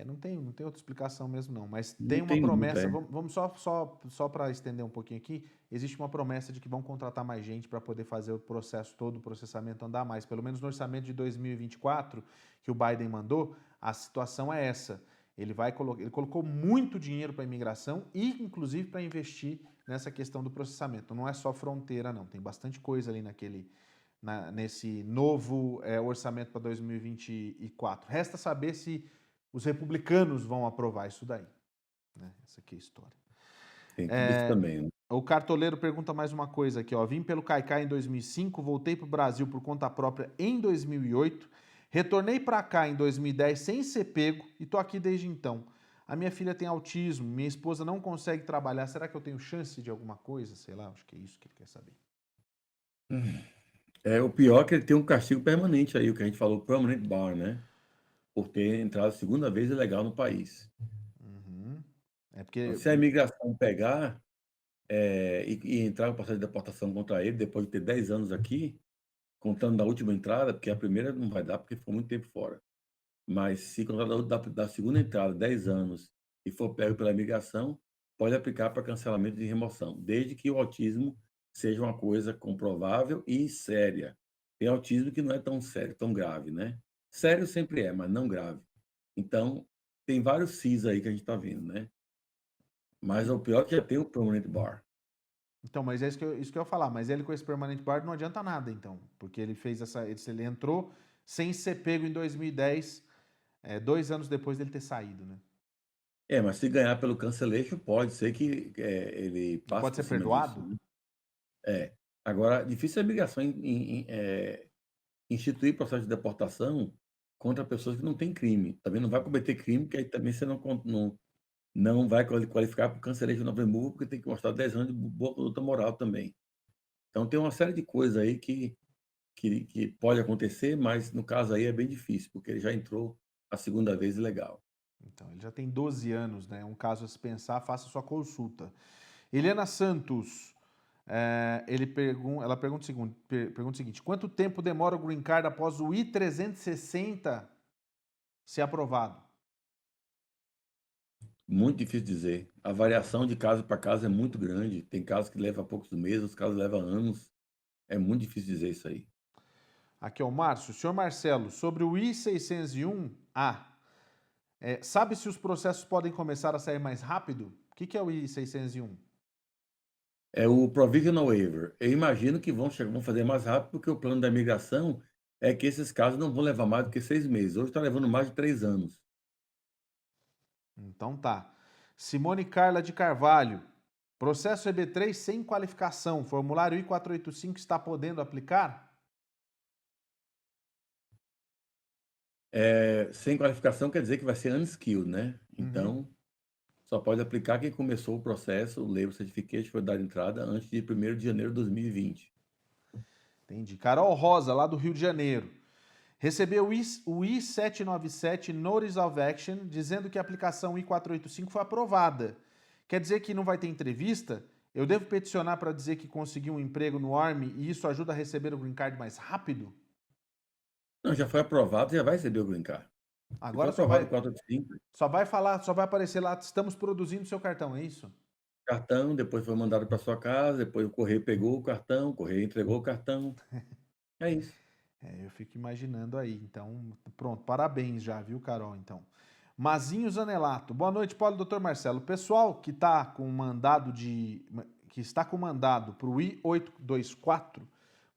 Não tem outra explicação mesmo, não. Mas tem Não uma tem muito, promessa. Vamos só para estender um pouquinho aqui. Existe uma promessa de que vão contratar mais gente para poder fazer o processo todo, o processamento andar mais. Pelo menos no orçamento de 2024 que o Biden mandou, a situação é essa. Ele colocou muito dinheiro para a imigração e, inclusive, para investir nessa questão do processamento. Não é só fronteira, não. Tem bastante coisa ali nesse novo orçamento para 2024. Resta saber se os republicanos vão aprovar isso daí. Né? Essa aqui é a história. tem tudo isso também, né? O cartoleiro pergunta mais uma coisa aqui. Ó. Vim pelo Caicai em 2005, voltei para o Brasil por conta própria em 2008, retornei para cá em 2010 sem ser pego e tô aqui desde então. A minha filha tem autismo, minha esposa não consegue trabalhar. Será que eu tenho chance de alguma coisa? Sei lá, acho que é isso que ele quer saber. O pior é que ele tem um castigo permanente aí, o que a gente falou, permanent bar, né? Por ter entrado a segunda vez ilegal no país. Uhum. É Então, porque. se a imigração pegar e entrar com processo de deportação contra ele, depois de ter 10 anos aqui, contando da última entrada, porque a primeira não vai dar porque ficou muito tempo fora. Mas se contar da segunda entrada, 10 anos, e for pego pela imigração, pode aplicar para cancelamento de remoção, desde que o autismo seja uma coisa comprovável e séria. Tem autismo que não é tão sério, tão grave, né? Sério sempre é, mas não grave. Então, tem vários Cs aí que a gente está vendo, né? Mas o pior é que já tem o permanent bar. Então, mas é isso que eu ia falar. Mas ele com esse permanent bar não adianta nada, então. Porque ele fez ele entrou sem ser pego em 2010, 2 anos depois dele ter saído, né? Mas se ganhar pelo cancellation, pode ser que ele Não passe pode por ser cima disso, perdoado? né? Agora, difícil é a imigração instituir processo de deportação contra pessoas que não têm crime. Também não vai cometer crime, porque aí também você não vai qualificar para o cancellation of removal, porque tem que mostrar 10 anos de boa conduta moral também. Então, tem uma série de coisas aí que pode acontecer, mas no caso aí é bem difícil, porque ele já entrou a segunda vez ilegal. Então, ele já tem 12 anos, né? É um caso a se pensar, faça sua consulta. Eliana Santos, ela pergunta o seguinte: quanto tempo demora o Green Card após o I-360 ser aprovado? Muito difícil dizer. A variação de caso para caso é muito grande. Tem casos que levam poucos meses, outros casos levam anos. É muito difícil dizer isso aí. Aqui é o Márcio. Senhor Marcelo, sobre o I-601A, sabe se os processos podem começar a sair mais rápido? O que é o I-601? É o Provisional Waiver. Eu imagino que vão fazer mais rápido, porque o plano da imigração é que esses casos não vão levar mais do que 6 meses. Hoje está levando mais de 3 anos. Então tá. Simone Carla de Carvalho. Processo EB3 sem qualificação. Formulário I-485 está podendo aplicar? Sem qualificação quer dizer que vai ser unskilled, né? Uhum. Então, só pode aplicar quem começou o processo, o Labor Certificate foi dado entrada antes de 1º de janeiro de 2020. Entendi. Carol Rosa, lá do Rio de Janeiro. Recebeu o I-797 Notice of Action dizendo que a aplicação I-485 foi aprovada. Quer dizer que não vai ter entrevista? Eu devo peticionar para dizer que consegui um emprego no Army e isso ajuda a receber o Green Card mais rápido? Não, já foi aprovado, já vai receber o Green Card. Se foi Agora aprovado o 485, só vai aparecer lá, estamos produzindo seu cartão, é isso? cartão, depois foi mandado para sua casa, depois o correio pegou o cartão, o correio entregou o cartão. É isso. Eu fico imaginando aí. Então, pronto, parabéns já, viu, Carol? Então. Mazinho Zanelato. Boa noite, Paulo e Dr. Marcelo. O pessoal que está com mandado para o I-824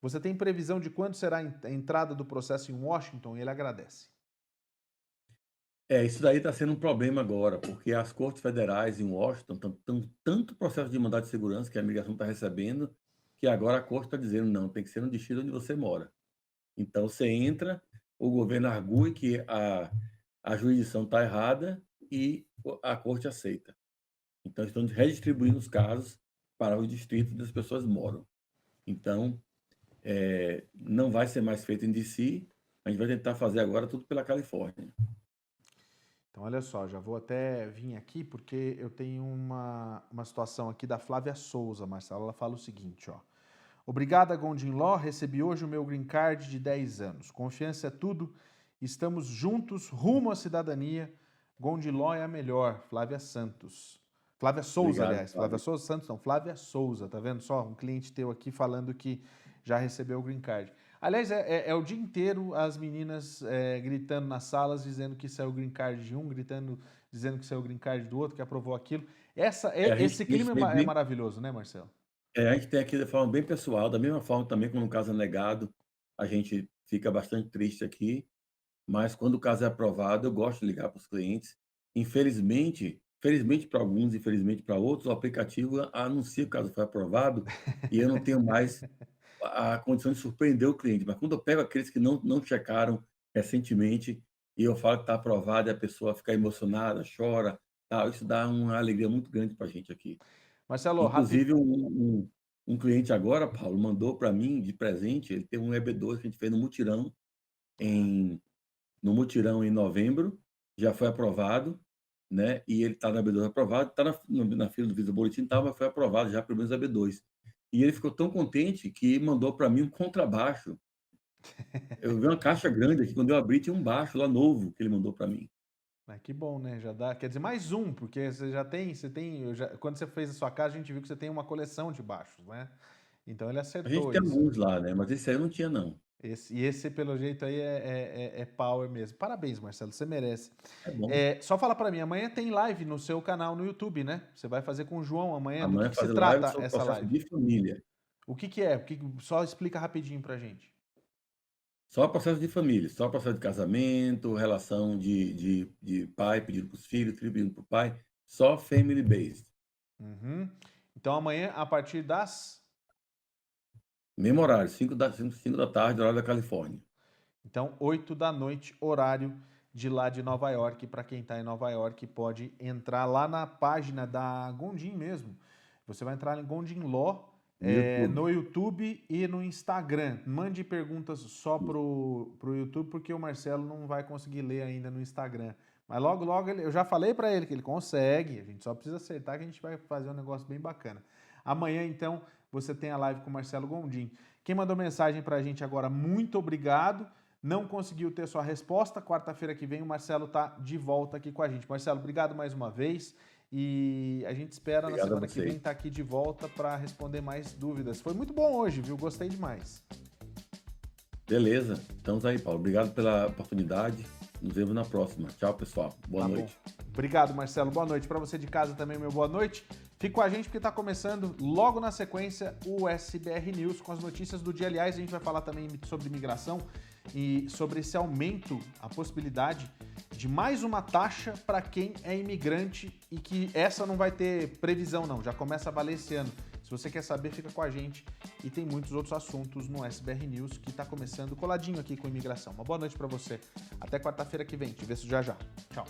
Você tem previsão de quando será a entrada do processo em Washington? Ele agradece. Isso daí está sendo um problema agora, porque as cortes federais em Washington estão tanto processo de mandado de segurança que a imigração está recebendo, que agora a corte está dizendo, não, tem que ser no distrito onde você mora. Então, você entra, o governo argue que a jurisdição está errada e a corte aceita. Então, estão redistribuindo os casos para os distritos onde as pessoas moram. Então, não vai ser mais feito em DC, a gente vai tentar fazer agora tudo pela Califórnia. Então, olha só, já vou até vir aqui porque eu tenho uma situação aqui da Flávia Souza, Marcelo. Ela fala o seguinte, ó. Obrigada, Gondim Law. Recebi hoje o meu green card de 10 anos. Confiança é tudo. Estamos juntos, rumo à cidadania. Gondim Law é a melhor. Flávia Santos. Flávia Souza, Obrigado, aliás. Flávia Souza Santos, não. Flávia Souza, tá vendo só? Um cliente teu aqui falando que já recebeu o green card. Aliás, é o dia inteiro as meninas gritando nas salas, dizendo que saiu o green card de um, dizendo que saiu o green card do outro, que aprovou aquilo. Esse clima é maravilhoso, né, Marcelo? A gente tem aqui de forma bem pessoal, da mesma forma também quando o caso é negado, a gente fica bastante triste aqui, mas quando o caso é aprovado, eu gosto de ligar para os clientes. Infelizmente para alguns, infelizmente para outros, o aplicativo anuncia que o caso foi aprovado e eu não tenho mais a condição de surpreender o cliente. Mas quando eu pego aqueles que não checaram recentemente e eu falo que está aprovado e a pessoa fica emocionada, chora, tal, isso dá uma alegria muito grande para a gente aqui. Marcelo, Inclusive, um cliente agora, Paulo, mandou para mim de presente, ele tem um EB2 que a gente fez no mutirão em novembro, já foi aprovado, né? E ele está no EB2 aprovado, está na fila do Visa Boletim, mas foi aprovado já pelo menos EB2. E ele ficou tão contente que mandou para mim um contrabaixo. Eu vi uma caixa grande aqui, quando eu abri tinha um baixo lá novo que ele mandou para mim. Que bom, né? Já dá, quer dizer, mais um, porque quando você fez a sua casa, a gente viu que você tem uma coleção de baixos, né? Então ele A acertou gente tem isso. alguns lá, né? Mas esse aí eu não tinha, não. Esse, pelo jeito, aí é power mesmo. Parabéns, Marcelo, você merece. É bom. Só fala para mim, amanhã tem live no seu canal no YouTube, né? Você vai fazer com o João amanhã. Amanhã Do que se fazer trata live sobre essa processo live? de família. O que é? Só explica rapidinho pra gente. Só processo de família, só processo de casamento, relação de pai pedindo para os filhos, filho pedindo para o pai, só family based. Uhum. Então amanhã, a partir das... Mesmo horário, 5 da tarde, horário da Califórnia. Então, 8 da noite, horário de lá de Nova York. Para quem está em Nova York, pode entrar lá na página da Gondim mesmo. Você vai entrar em Gondim Law no YouTube e no Instagram. Mande perguntas só pro YouTube, porque o Marcelo não vai conseguir ler ainda no Instagram. Mas logo, logo, eu já falei para ele que ele consegue. A gente só precisa acertar que a gente vai fazer um negócio bem bacana. Amanhã, então, você tem a live com o Marcelo Gondim. Quem mandou mensagem para a gente agora, muito obrigado. Não conseguiu ter sua resposta. Quarta-feira que vem o Marcelo está de volta aqui com a gente. Marcelo, obrigado mais uma vez. E a gente espera na semana que vem estar aqui de volta para responder mais dúvidas. Foi muito bom hoje, viu? Gostei demais. Beleza. Estamos aí, Paulo. Obrigado pela oportunidade. Nos vemos na próxima. Tchau, pessoal. Boa noite. Bom. Obrigado, Marcelo. Boa noite. Para você de casa também, meu boa noite. Fique com a gente porque está começando logo na sequência o SBR News com as notícias do dia. Aliás, a gente vai falar também sobre imigração e sobre esse aumento, a possibilidade de mais uma taxa para quem é imigrante e que essa não vai ter previsão não, já começa a valer esse ano. Se você quer saber, fica com a gente e tem muitos outros assuntos no SBR News que está começando coladinho aqui com imigração. Uma boa noite para você. Até quarta-feira que vem. Te vejo já já. Tchau.